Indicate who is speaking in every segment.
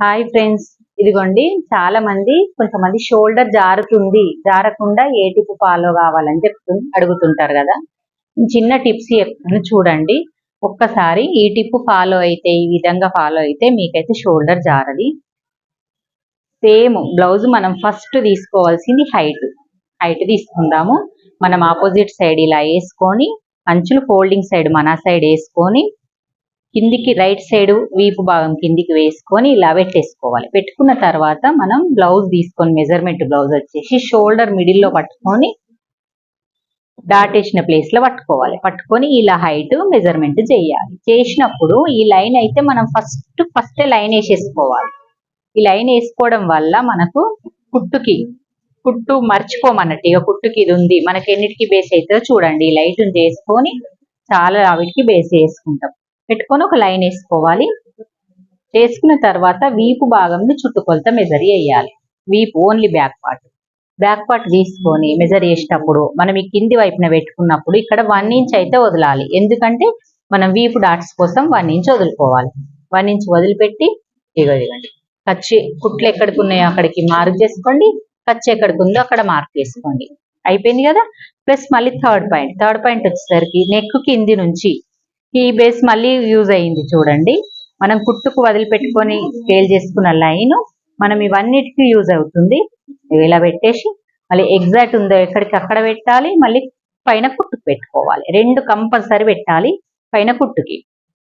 Speaker 1: Hi friends, ఇదిగోండి చాలా మంది కొంతమంది షోల్డర్ జారుతుంది, జారకుండా ఏ టిప్ ఫాలో కావాలని అడుగుతుంటారు కదా. చిన్న టిప్స్ చెప్తాను చూడండి. ఒక్కసారి ఈ టిప్ ఫాలో అయితే, ఈ విధంగా ఫాలో అయితే మీకైతే షోల్డర్ జారది. సేమ్ బ్లౌజ్ మనం ఫస్ట్ తీసుకోవాల్సింది హైట్ తీసుకుందాము. మనం ఆపోజిట్ సైడ్ ఇలా వేసుకొని, అంచులు ఫోల్డింగ్ సైడ్ మన సైడ్ వేసుకొని, కిందికి రైట్ సైడ్ వీపు భాగం కిందికి వేసుకొని ఇలా పెట్టేసుకోవాలి. పెట్టుకున్న తర్వాత మనం బ్లౌజ్ తీసుకొని, మెజర్మెంట్ బ్లౌజ్ వచ్చేసి షోల్డర్ మిడిల్ లో పట్టుకొని డాట్ వేసిన ప్లేస్ లో పట్టుకోవాలి. పట్టుకొని ఇలా హైట్ మెజర్మెంట్ చేయాలి. చేసినప్పుడు ఈ లైన్ అయితే మనం ఫస్ట్ లైన్ వేసేసుకోవాలి. ఈ లైన్ వేసుకోవడం వల్ల మనకు కుట్టు మర్చిపోమన్నట్టు. ఇక కుట్టుకి ఇది ఉంది, మనకి ఎన్నిటికి బేస్ అవుతుందో చూడండి. ఈ లైట్ చేసుకొని చాలా వాటికి బేస్ వేసుకుంటాం. పెట్టుకొని ఒక లైన్ వేసుకోవాలి. వేసుకున్న తర్వాత వీపు భాగంని చుట్టుకొలత మెజర్ చేయాలి. వీపు ఓన్లీ బ్యాక్ పార్ట్ తీసుకొని మెజర్ చేసేటప్పుడు మనం ఈ కింది వైపున పెట్టుకున్నప్పుడు ఇక్కడ 1 ఇంచ్ అయితే వదలాలి. ఎందుకంటే మనం వీపు డాట్స్ కోసం 1 ఇంచ్ వదులుకోవాలి. 1 ఇంచ్ వదిలిపెట్టి ఇదిగోండి కుట్లు ఎక్కడికి ఉన్నాయో అక్కడికి మార్క్ చేసుకోండి. ఖర్చు ఎక్కడికి ఉందో అక్కడ మార్క్ చేసుకోండి. అయిపోయింది కదా. ప్లస్ మళ్ళీ థర్డ్ పాయింట్ వచ్చేసరికి నెక్ కింది నుంచి ఈ బేస్ మళ్ళీ యూజ్ అయింది చూడండి. మనం కుట్టుకు వదిలిపెట్టుకొని స్కేల్ చేసుకున్న లైన్ మనం ఇవన్నిటికీ యూజ్ అవుతుంది. ఇలా పెట్టేసి మళ్ళీ ఎగ్జాక్ట్ ఉందో ఎక్కడికి అక్కడ పెట్టాలి. మళ్ళీ పైన కుట్టుకు పెట్టుకోవాలి. 2 కంపల్సరీ పెట్టాలి పైన కుట్టుకి.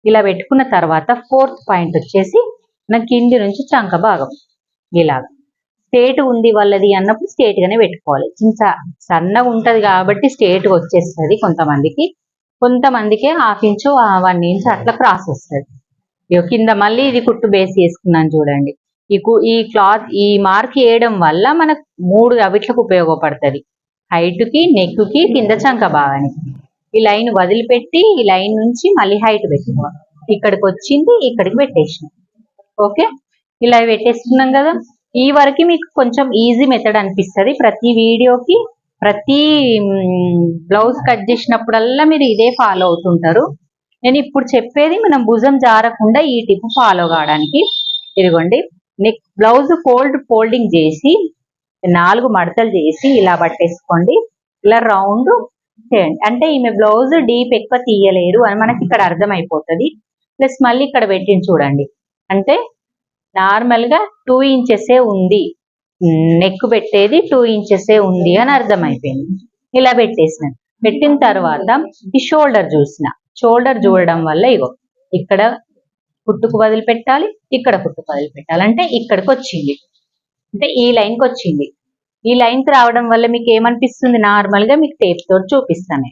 Speaker 1: ఇలా పెట్టుకున్న తర్వాత 4th పాయింట్ వచ్చేసి మనం కింది నుంచి చంక భాగం ఇలాగా స్ట్రేట్ ఉంది వాళ్ళది అన్నప్పుడు స్ట్రేట్ గానే పెట్టుకోవాలి. సన్నగా ఉంటది కాబట్టి స్ట్రేట్ గా వచ్చేస్తుంది కొంతమందికి 1/2 ఇంచు 1 ఇంచ్ అట్లా క్రాస్ వస్తుంది. కింద మళ్ళీ ఇది కుట్టు బేస్ చేసుకున్నాను చూడండి. ఈ క్లాత్ ఈ మార్క్ వేయడం వల్ల మనకు 3 అవిట్లకు ఉపయోగపడుతుంది. హైట్ కి, నెక్ కి, కింద చంక భాగానికి. ఈ లైన్ వదిలిపెట్టి ఈ లైన్ నుంచి మళ్ళీ హైట్ పెట్టుకోవాలి. ఇక్కడికి వచ్చింది, ఇక్కడికి పెట్టేసినాం. ఓకే, ఇలా పెట్టేసుకున్నాం కదా. ఈ వరకు మీకు కొంచెం ఈజీ మెథడ్ అనిపిస్తుంది. ప్రతి వీడియోకి ప్రతి బ్లౌజ్ కట్ చేసినప్పుడల్లా మీరు ఇదే ఫాలో అవుతుంటారు. నేను ఇప్పుడు చెప్పేది మనం భుజం జారకుండా ఈ టిప్ ఫాలో కావడానికి. ఇదిగోండి, నెక్ బ్లౌజ్ ఫోల్డింగ్ చేసి 4 మడతలు చేసి ఇలా పట్టేసుకోండి. ఇలా రౌండ్ చేయండి. అంటే ఈమె బ్లౌజ్ డీప్ ఎక్కువ తీయలేరు అని మనకి ఇక్కడ అర్థమైపోతుంది. ప్లస్ మళ్ళీ ఇక్కడ పెట్టింది చూడండి. అంటే నార్మల్ గా 2 ఇంచెసే ఉంది, నెక్ పెట్టేది 2 ఇంచెసే ఉంది అని అర్థమైపోయింది. ఇలా పెట్టిన తర్వాత ఈ షోల్డర్ చూడడం వల్ల ఇగో ఇక్కడ కుట్టుకు వదిలిపెట్టాలి, ఇక్కడ కుట్టుకు వదిలిపెట్టాలి. అంటే ఇక్కడికి వచ్చింది, అంటే ఈ లైన్కి వచ్చింది. ఈ లైన్కి రావడం వల్ల మీకు ఏమనిపిస్తుంది? నార్మల్ గా మీకు టేప్ తోటి చూపిస్తాను.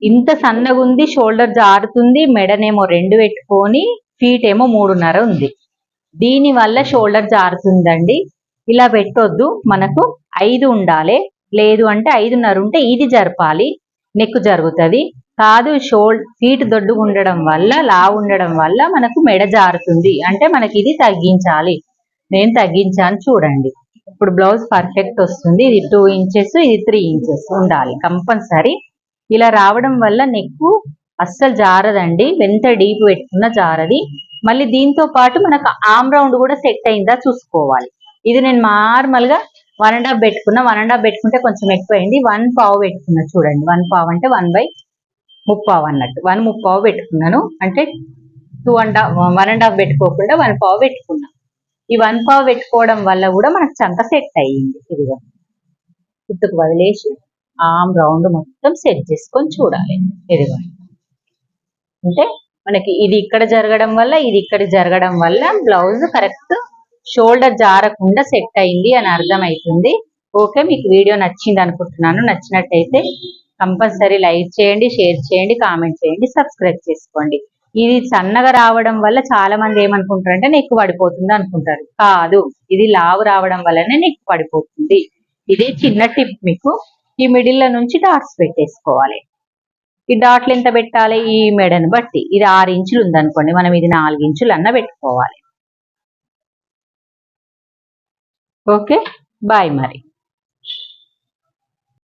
Speaker 1: ఇంత సన్నగా ఉంది, షోల్డర్ జారుతుంది, మెడనేమో 2 పెట్టుకొని ఫీట్ ఏమో 3.5 ఉంది. దీని వల్ల షోల్డర్ జారుతుందండి. ఇలా పెట్టొద్దు. మనకు 5 ఉండాలి, లేదు అంటే 5.5 ఉంటే ఇది జరపాలి, నెక్ జరుగుతుంది. కాదు ఫీట్ దొడ్డుగా ఉండడం వల్ల, లావు ఉండడం వల్ల మనకు మెడ జారుతుంది. అంటే మనకి ఇది తగ్గించాలి. నేను తగ్గించాను చూడండి. ఇప్పుడు బ్లౌజ్ పర్ఫెక్ట్ వస్తుంది. ఇది 2 ఇంచెస్, ఇది 3 ఇంచెస్ ఉండాలి కంపల్సరీ. ఇలా రావడం వల్ల నెక్ అస్సలు జారదండి. ఎంత డీప్ పెట్టుకున్నా జారది. మళ్ళీ దీంతో పాటు మనకు ఆమ్ రౌండ్ కూడా సెట్ అయిందా చూసుకోవాలి. ఇది నేను నార్మల్ గా 1.5 పెట్టుకున్నా. 1.5 పెట్టుకుంటే కొంచెం ఎక్కువైంది. 1/4 పెట్టుకున్నా చూడండి. 1/4 అంటే 1/3 అన్నట్టు. 1/3 పెట్టుకున్నాను. అంటే 1.5 పెట్టుకోకుండా 1/4 పెట్టుకున్నా. ఈ 1/4 పెట్టుకోవడం వల్ల కూడా మనకు చంక సెట్ అయ్యింది. ఇదిగో కుట్టుకు వదిలేసి ఆమ్ రౌండ్ మొత్తం సెట్ చేసుకొని చూడాలి. ఇదిగో అంటే మనకి ఇది ఇక్కడ జరగడం వల్ల, ఇది ఇక్కడ జరగడం వల్ల బ్లౌజ్ కరెక్ట్ షోల్డర్ జారకుండా సెట్ అయింది అని అర్థమవుతుంది. ఓకే, మీకు వీడియో నచ్చింది అనుకుంటున్నాను. నచ్చినట్టయితే కంపల్సరీ లైక్ చేయండి, షేర్ చేయండి, కామెంట్ చేయండి, సబ్స్క్రైబ్ చేసుకోండి. ఇది సన్నగా రావడం వల్ల చాలా మంది ఏమనుకుంటారంటే నెక్ పడిపోతుంది అనుకుంటారు. కాదు, ఇది లావు రావడం వల్లనే నెక్ పడిపోతుంది. ఇదే చిన్న టిప్ మీకు. ఈ మిడిల్ నుంచి డాట్స్ పెట్టేసుకోవాలి. ఈ డాట్లు ఎంత పెట్టాలి? ఈ మెడను బట్టి. ఇది 6 ఇంచులు ఉందనుకోండి, మనం ఇది 4 ఇంచులు అన్న పెట్టుకోవాలి. ఓకే, బాయ్ మరి.